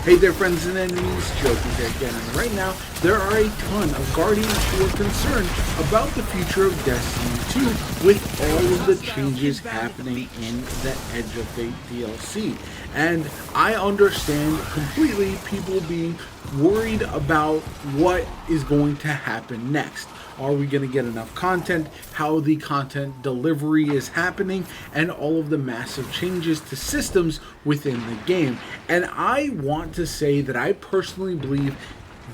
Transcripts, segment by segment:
Hey there friends and enemies, Joker here again, and right now there are a ton of Guardians who are concerned about the future of Destiny 2 with all of the changes happening in the Edge of Fate DLC. And I understand completely people being worried about what is going to happen next. Are we going to get enough content? How the content delivery is happening, and all of the massive changes to systems within the game. And I want to say that I personally believe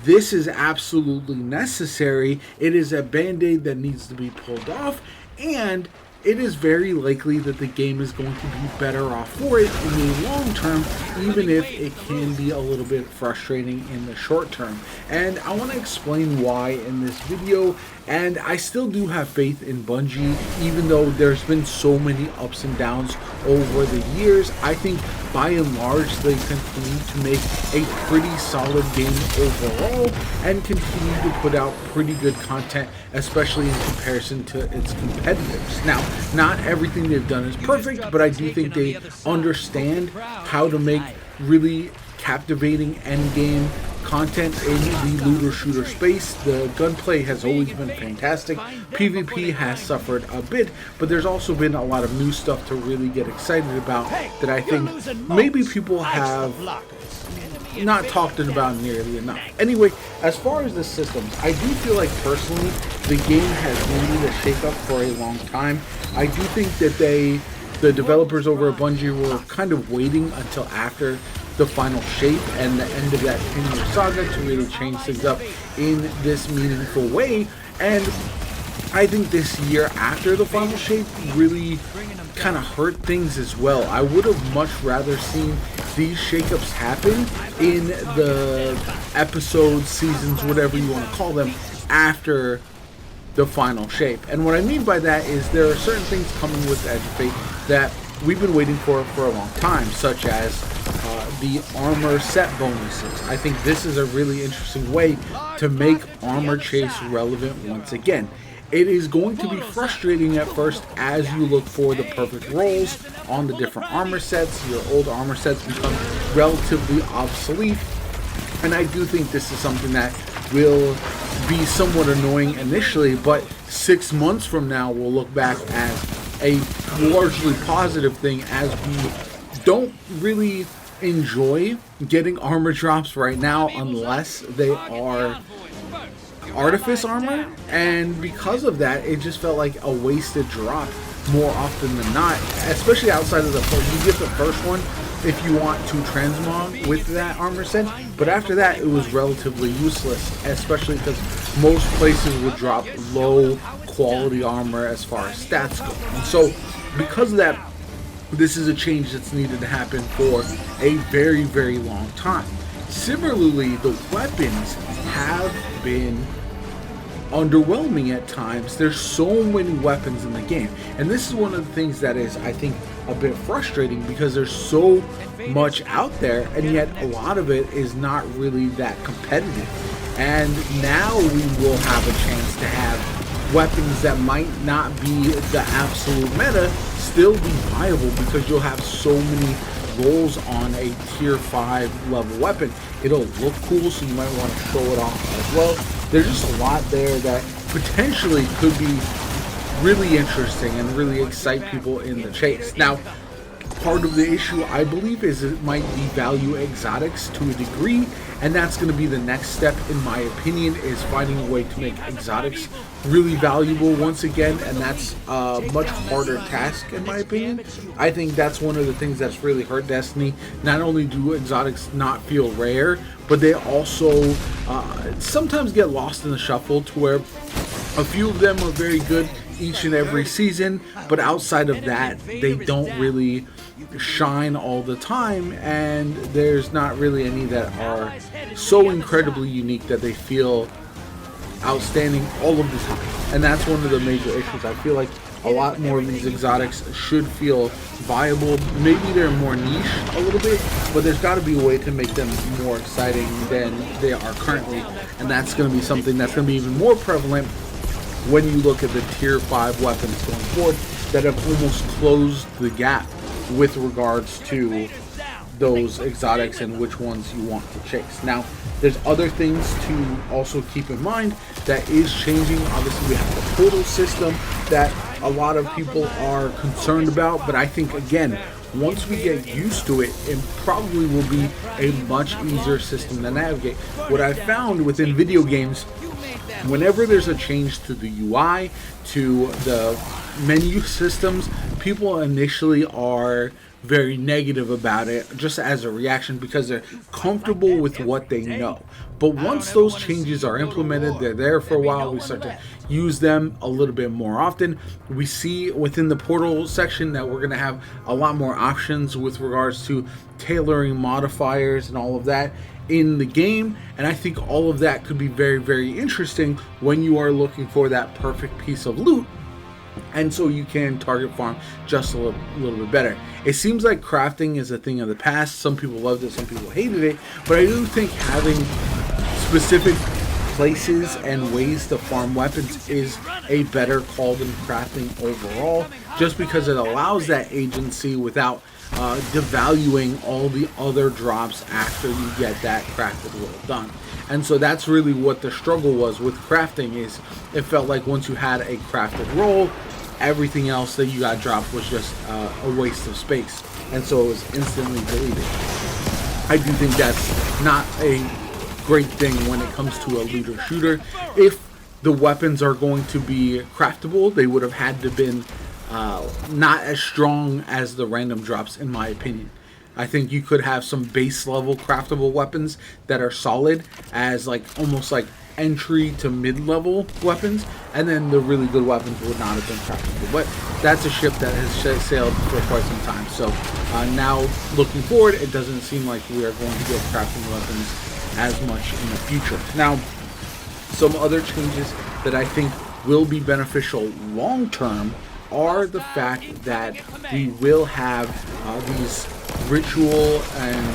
this is absolutely necessary. It is a band-aid that needs to be pulled off, and it is very likely that the game is going to be better off for it in the long term, even if it can be a little bit frustrating in the short term. And I want to explain why in this video. And I still do have faith in Bungie, even though there's been so many ups and downs over the years. I think by and large they continue to make a pretty solid game overall and continue to put out pretty good content, especially in comparison to its competitors. Now, not everything they've done is perfect, but I do think they understand how to make really captivating endgame content in the looter shooter space. The gunplay has always been fantastic. PvP has suffered a bit, but there's also been a lot of new stuff to really get excited about that I think maybe people have not talked about nearly enough. Anyway, as far as the systems, I do feel like personally the game has needed a shakeup for a long time. I do think that the developers over at Bungie were kind of waiting until after the final shape and the end of that 10-year saga to really change things up in this meaningful way. And I think this year after the final shape really kind of hurt things as well. I would have much rather seen these shakeups happen in the episodes, seasons, whatever you want to call them, after the final shape. And what I mean by that is there are certain things coming with Edge of Fate that we've been waiting for a long time, such as the armor set bonuses. I think this is a really interesting way to make armor chase relevant once again. It is going to be frustrating at first as you look for the perfect rolls on the different armor sets. Your old armor sets become relatively obsolete, and I do think this is something that will be somewhat annoying initially, but 6 months from now we'll look back as a largely positive thing, as we don't really enjoy getting armor drops right now unless they are artifice armor, and because of that it just felt like a wasted drop more often than not, especially outside of the first. You get the first one if you want to transmog with that armor set, but after that it was relatively useless, especially because most places would drop low quality armor as far as stats go. And so because of that, this is a change that's needed to happen for a very, very long time. Similarly, the weapons have been underwhelming at times. There's so many weapons in the game, and this is one of the things that is, I think, a bit frustrating because there's so much out there, and yet a lot of it is not really that competitive. And now we will have a chance to have weapons that might not be the absolute meta still be viable, because you'll have so many rolls on a tier 5 level weapon. It'll look cool, so you might want to show it off as well. There's just a lot there that potentially could be really interesting and really excite people in the chase. Now, part of the issue, I believe, is it might devalue exotics to a degree, and that's going to be the next step, in my opinion, is finding a way to make exotics really valuable once again, and that's a much harder task, in my opinion. I think that's one of the things that's really hurt Destiny. Not only do exotics not feel rare, but they also sometimes get lost in the shuffle, to where a few of them are very good each and every season, but outside of that they don't really shine all the time, and there's not really any that are so incredibly unique that they feel outstanding all of the time. And that's one of the major issues. I feel like a lot more of these exotics should feel viable. Maybe they're more niche a little bit, but there's got to be a way to make them more exciting than they are currently, and that's going to be something that's going to be even more prevalent when you look at the tier 5 weapons going forward that have almost closed the gap with regards to those exotics and which ones you want to chase. Now, there's other things to also keep in mind that is changing. Obviously, we have the portal system that a lot of people are concerned about, but I think, again, once we get used to it, it probably will be a much easier system to navigate. What I've found within video games, whenever there's a change to the UI, to the menu systems, people initially are very negative about it just as a reaction because they're comfortable with what they know. But once those changes are implemented, they're there for a while, we start to use them a little bit more often. We see within the portal section that we're going to have a lot more options with regards to tailoring modifiers and all of that in the game, and I think all of that could be very, very interesting when you are looking for that perfect piece of loot, and so you can target farm just a little bit better. It seems like crafting is a thing of the past. Some people loved it, some people hated it, but I do think having specific places and ways to farm weapons is a better call than crafting overall, just because it allows that agency without devaluing all the other drops after you get that crafted roll done. And so that's really what the struggle was with crafting, is it felt like once you had a crafted roll, everything else that you got dropped was just a waste of space, and so it was instantly deleted. I do think that's not a great thing when it comes to a looter shooter. If the weapons are going to be craftable, they would have had to been not as strong as the random drops, in my opinion. I think you could have some base level craftable weapons that are solid as like almost like entry to mid-level weapons, and then the really good weapons would not have been craftable. But that's a ship that has sailed for quite some time. So now looking forward, it doesn't seem like we are going to get crafting weapons as much in the future. Now, some other changes that I think will be beneficial long term are the fact that we will have these ritual and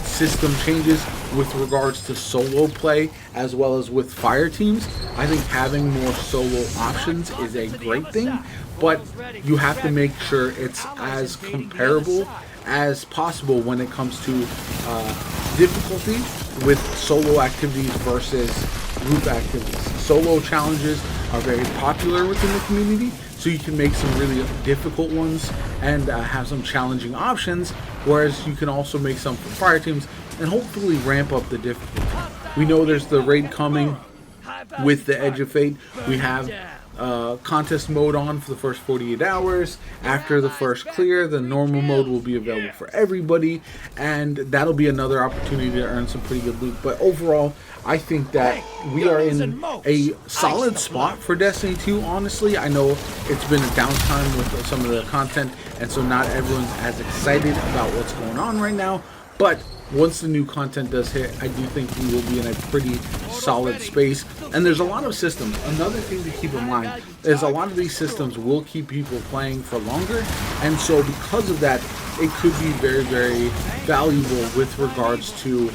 system changes with regards to solo play as well as with fire teams. I think having more solo options is a great thing, but you have to make sure it's as comparable as possible when it comes to difficulty with solo activities versus group activities. Solo challenges are very popular within the community, so you can make some really difficult ones and have some challenging options, whereas you can also make some for fire teams and hopefully ramp up the difficulty. We know there's the raid coming with the Edge of Fate. We have contest mode on for the first 48 hours. After the first clear, the normal mode will be available for everybody, and that'll be another opportunity to earn some pretty good loot. But overall, I think that we are in a solid spot for Destiny 2, honestly. I know it's been a downtime with some of the content, and so not everyone's as excited about what's going on right now, but once the new content does hit, I do think we will be in a pretty solid space. And there's a lot of systems. Another thing to keep in mind is a lot of these systems will keep people playing for longer, and so because of that, it could be very, very valuable with regards to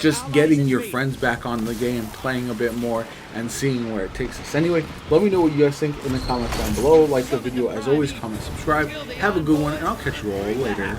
just getting your friends back on the game, playing a bit more, and seeing where it takes us. Anyway, let me know what you guys think in the comments down below. Like the video as always, comment, subscribe. Have a good one, and I'll catch you all later.